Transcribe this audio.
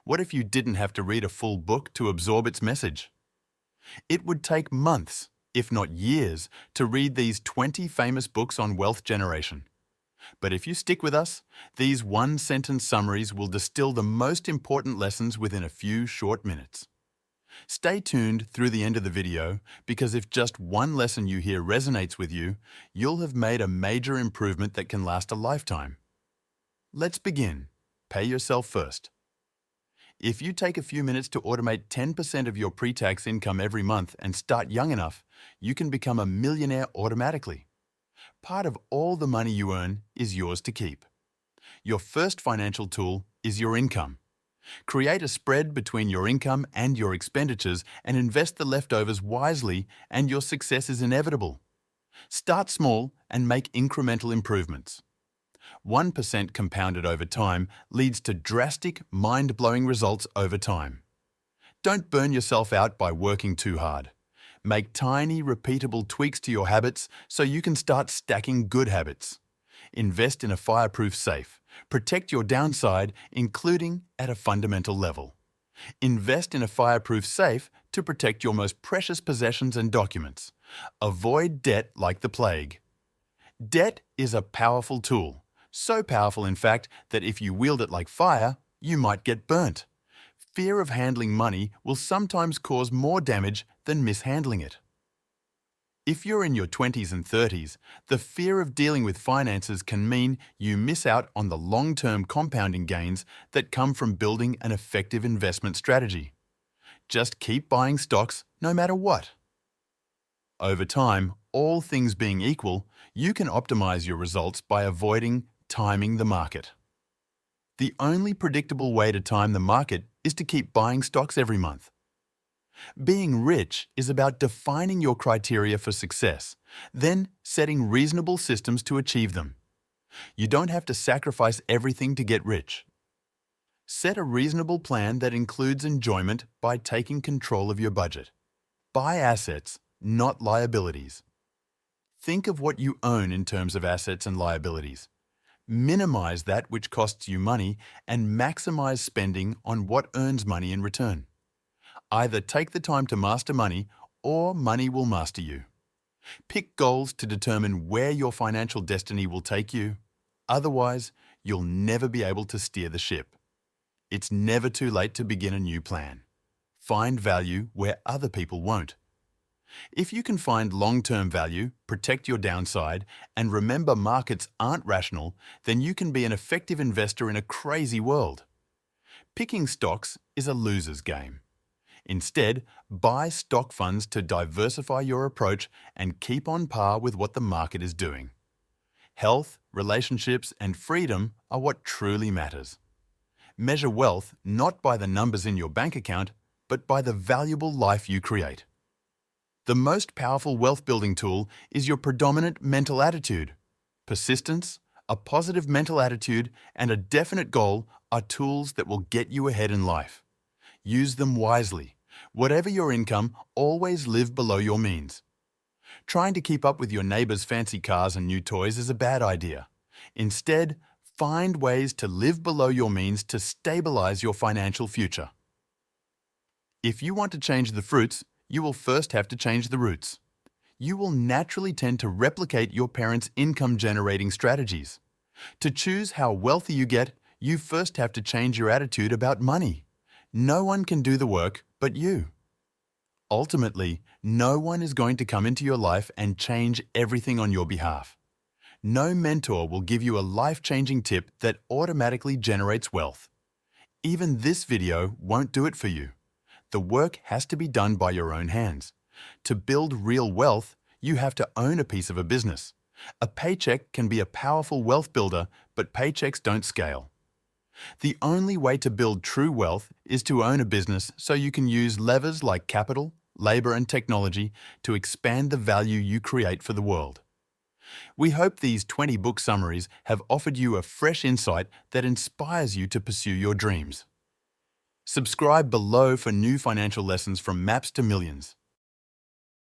What if you didn't have to read a full book to absorb its message? It would take months, if not years, to read these 20 famous books on wealth generation. But if you stick with us, these one-sentence summaries will distill the most important lessons within a few short minutes. Stay tuned through the end of the video, because if just one lesson you hear resonates with you, you'll have made a major improvement that can last a lifetime. Let's begin. Pay yourself first. If you take a few minutes to automate 10% of your pre-tax income every month and start young enough, you can become a millionaire automatically. Part of all the money you earn is yours to keep. Your first financial tool is your income. Create a spread between your income and your expenditures and invest the leftovers wisely, and your success is inevitable. Start small and make incremental improvements. 1% compounded over time leads to drastic, mind-blowing results over time. Don't burn yourself out by working too hard. Make tiny, repeatable tweaks to your habits so you can start stacking good habits. Invest in a fireproof safe. Protect your downside, including at a fundamental level. Invest in a fireproof safe to protect your most precious possessions and documents. Avoid debt like the plague. Debt is a powerful tool. So powerful, in fact, that if you wield it like fire, you might get burnt. Fear of handling money will sometimes cause more damage than mishandling it. If you're in your 20s and 30s, the fear of dealing with finances can mean you miss out on the long-term compounding gains that come from building an effective investment strategy. Just keep buying stocks no matter what. Over time, all things being equal, you can optimize your results by avoiding timing the market. The only predictable way to time the market is to keep buying stocks every month. Being rich is about defining your criteria for success, then setting reasonable systems to achieve them. You don't have to sacrifice everything to get rich. Set a reasonable plan that includes enjoyment by taking control of your budget. Buy assets, not liabilities. Think of what you own in terms of assets and liabilities. Minimize that which costs you money and maximize spending on what earns money in return. Either take the time to master money, or money will master you. Pick goals to determine where your financial destiny will take you. Otherwise, you'll never be able to steer the ship. It's never too late to begin a new plan. Find value where other people won't. If you can find long-term value, protect your downside, and remember markets aren't rational, then you can be an effective investor in a crazy world. Picking stocks is a loser's game. Instead, buy stock funds to diversify your approach and keep on par with what the market is doing. Health, relationships, and freedom are what truly matters. Measure wealth not by the numbers in your bank account, but by the valuable life you create. The most powerful wealth-building tool is your predominant mental attitude. Persistence, a positive mental attitude, and a definite goal are tools that will get you ahead in life. Use them wisely. Whatever your income, always live below your means. Trying to keep up with your neighbor's fancy cars and new toys is a bad idea. Instead, find ways to live below your means to stabilize your financial future. If you want to change the fruits, you will first have to change the roots. You will naturally tend to replicate your parents' income-generating strategies. To choose how wealthy you get, you first have to change your attitude about money. No one can do the work but you. Ultimately, no one is going to come into your life and change everything on your behalf. No mentor will give you a life-changing tip that automatically generates wealth. Even this video won't do it for you. The work has to be done by your own hands. To build real wealth, you have to own a piece of a business. A paycheck can be a powerful wealth builder, but paychecks don't scale. The only way to build true wealth is to own a business so you can use levers like capital, labor, and technology to expand the value you create for the world. We hope these 20 book summaries have offered you a fresh insight that inspires you to pursue your dreams. Subscribe below for new financial lessons from Maps to Millions.